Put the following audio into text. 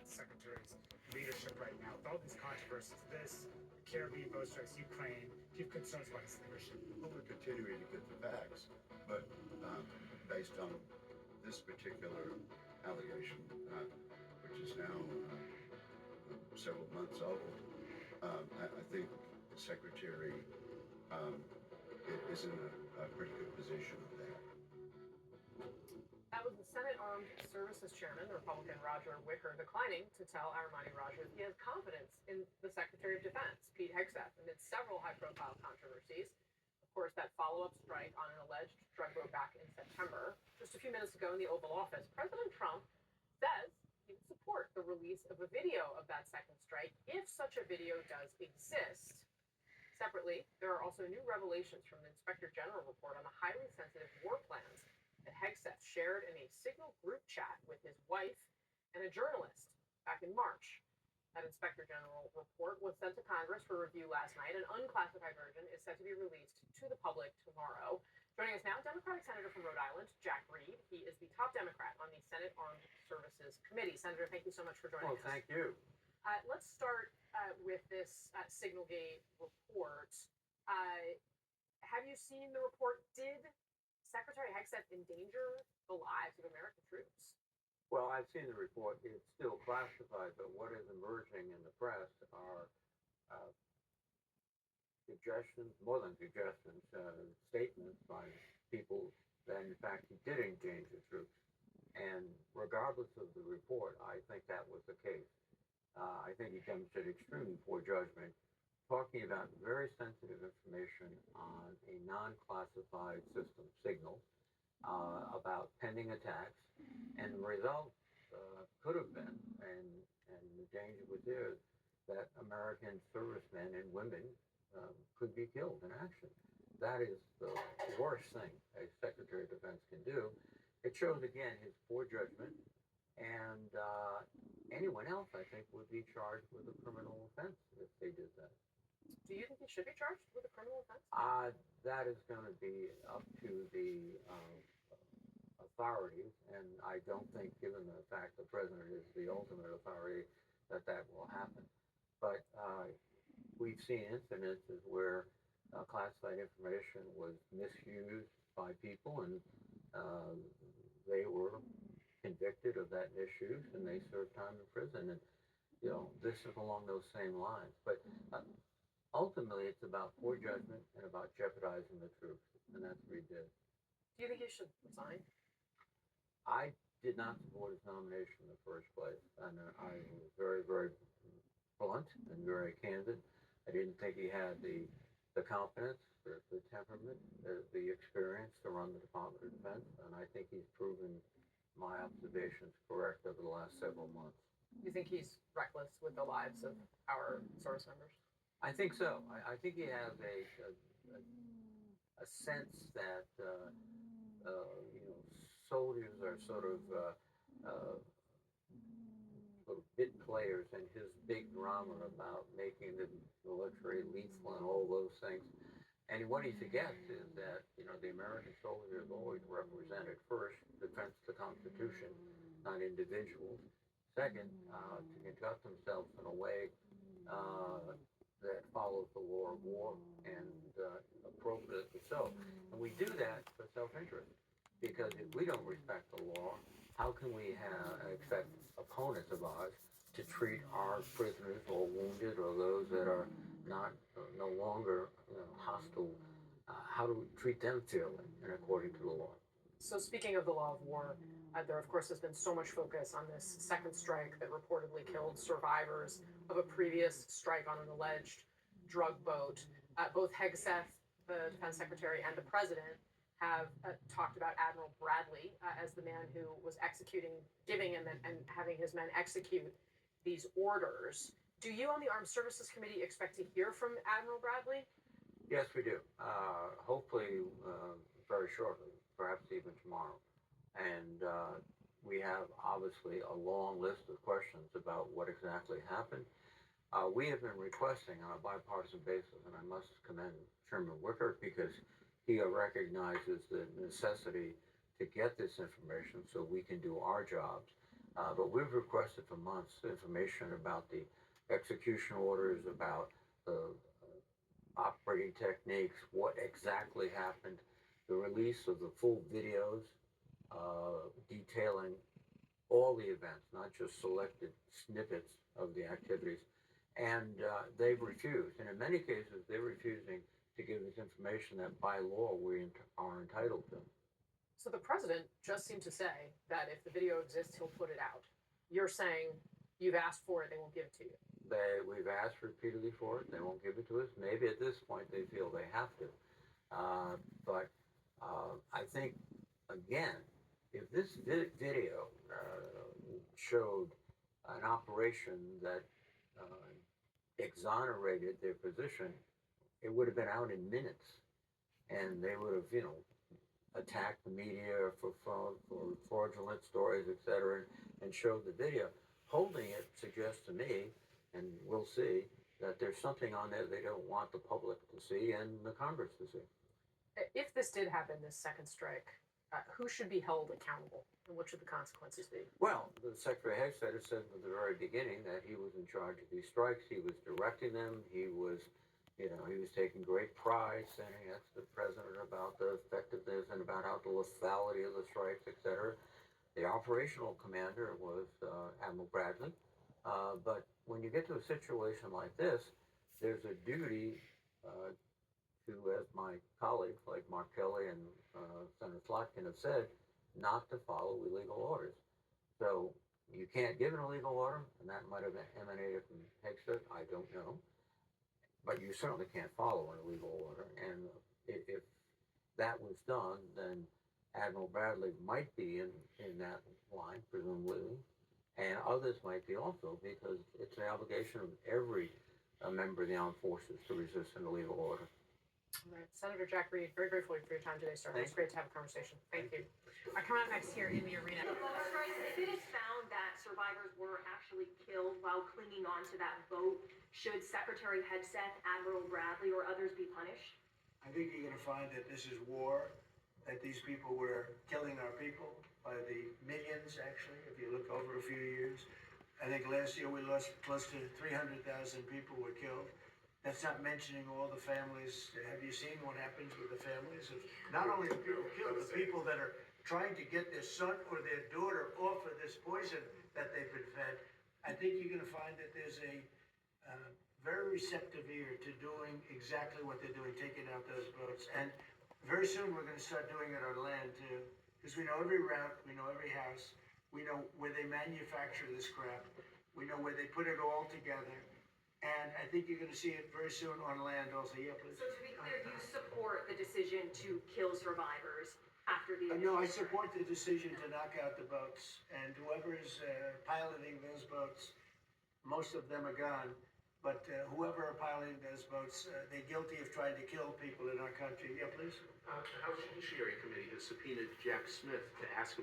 Secretary's leadership right now. With all these controversies, this, Caribbean boat strikes, Ukraine, do you have concerns about his leadership? Well, we're continuing to get the facts, but based on this particular allegation, which is now several months old, I think the Secretary is in a pretty good position with that. That was the Senate Armed Services Chairman, the Republican Roger Wicker, declining to tell Armani Rogers he has confidence in the Secretary of Defense, Pete Hegseth, amid several high-profile controversies. Of course, that follow-up strike on an alleged drug vote back in September. Just a few minutes ago in the Oval Office, President Trump says he would support the release of a video of that second strike if such a video does exist. Separately, there are also new revelations from the Inspector General report on the highly sensitive war plans that Hegseth shared in a Signal group chat with his wife and a journalist back in March. That Inspector General report was sent to Congress for review last night. An unclassified version is set to be released to the public tomorrow. Joining us now, Democratic Senator from Rhode Island, Jack Reed. He is the top Democrat on the Senate Armed Services Committee. Senator, thank you so much for joining us. Well, thank you. Let's start with this Signalgate report. Have you seen the report? Did Secretary Hegseth endanger the lives of American troops? Well, I've seen the report. It's still classified, but what is emerging in the press are suggestions, more than suggestions, statements by people that, in fact, he did endanger troops. And regardless of the report, I think that was the case. I think he demonstrated extremely poor judgment, talking about very sensitive information on a non-classified system, Signal, about pending attacks, and the result could have been, and the danger was there, that American servicemen and women could be killed in action. That is the worst thing a Secretary of Defense can do. It shows, again, his poor judgment, and anyone else, I think, would be charged with a criminal offense if they did that. Do you think he should be charged with a criminal offense? That is going to be up to the authorities, and I don't think, given the fact the president is the ultimate authority, that will happen. But we've seen incidences where classified information was misused by people, and they were convicted of that misuse, and they served time in prison. And this is along those same lines. But ultimately, it's about poor judgment and about jeopardizing the troops, and that's what he did. Do you think he should resign? I did not support his nomination in the first place, and I was very, very blunt and very candid. I didn't think he had the competence, the temperament, the experience to run the Department of Defense, and I think he's proven my observations correct over the last several months. You think he's reckless with the lives of our service members? I think so. I think he has a sense that soldiers are sort of bit players in his big drama about making the military lethal and all those things. And what he forgets is that the American soldier is always represented first, defense of the Constitution, not individuals. Second, to conduct themselves in a way that follows the law of war and appropriately so. And we do that for self-interest, because if we don't respect the law, how can we expect opponents of ours to treat our prisoners or wounded or those that are no longer hostile? How do we treat them fairly and according to the law? So speaking of the law of war, there of course has been so much focus on this second strike that reportedly killed survivors of a previous strike on an alleged drug boat. Both Hegseth, the defense secretary, and the president have talked about Admiral Bradley as the man who was giving and having his men execute these orders. Do you on the Armed Services Committee expect to hear from Admiral Bradley? Yes, we do. Hopefully very shortly, perhaps even tomorrow. And we have obviously a long list of questions about what exactly happened. We have been requesting on a bipartisan basis, and I must commend Chairman Wicker because he recognizes the necessity to get this information so we can do our jobs. But we've requested for months information about the execution orders, about the operating techniques, what exactly happened, the release of the full videos detailing all the events, not just selected snippets of the activities. And they've refused. And in many cases, they're refusing to give us information that by law we are entitled to. So the president just seemed to say that if the video exists, he'll put it out. You're saying you've asked for it, they won't give it to you. We've asked repeatedly for it. They won't give it to us. Maybe at this point they feel they have to. But I think, again, if this video showed an operation that exonerated their position, it would have been out in minutes, and they would have, attacked the media for fraudulent stories, etc., and showed the video. Holding it suggests to me, and we'll see, that there's something on there they don't want the public to see and the Congress to see. If this did happen, this second strike, who should be held accountable, and what should the consequences be? Well, the Secretary Hegstetter said from the very beginning that he was in charge of these strikes. He was directing them. He was taking great pride, saying that's the president about the effectiveness and about how the lethality of the strikes, etc. The operational commander was Admiral Bradley. But when you get to a situation like this, there's a duty to, as my colleagues like Mark Kelly and Senator Slotkin have said, not to follow illegal orders. So you can't give an illegal order, and that might have emanated from Hegstetter, I don't know. But you certainly can't follow an illegal order. And if that was done, then Admiral Bradley might be in that line, presumably, and others might be also, because it's an obligation of every member of the armed forces to resist an illegal order. All right. Senator Jack Reed, very grateful for your time today, sir. It's great to have a conversation. Thank you. I come out next here in the arena. If it is found that survivors were actually killed while clinging on to that boat, should Secretary Hegseth, Admiral Bradley, or others be punished? I think you're going to find that this is war, that these people were killing our people by the millions, actually, if you look over a few years. I think last year we lost close to 300,000 people were killed. That's not mentioning all the families. Have you seen what happens with the families of not only the people killed, the people that are trying to get their son or their daughter off of this poison that they've been fed? I think you're going to find that there's a very receptive ear to doing exactly what they're doing, taking out those boats. And very soon we're going to start doing it on land too, because we know every route, we know every house, we know where they manufacture this crap, we know where they put it all together. And I think you're going to see it very soon on land also. Yeah, please. So to be clear, you support the decision to kill survivors after the No, I initial support the decision to knock out the boats. And whoever is piloting those boats, most of them are gone. But whoever are piloting those boats, they're guilty of trying to kill people in our country. Yeah, please. The House Judiciary Committee has subpoenaed Jack Smith to ask him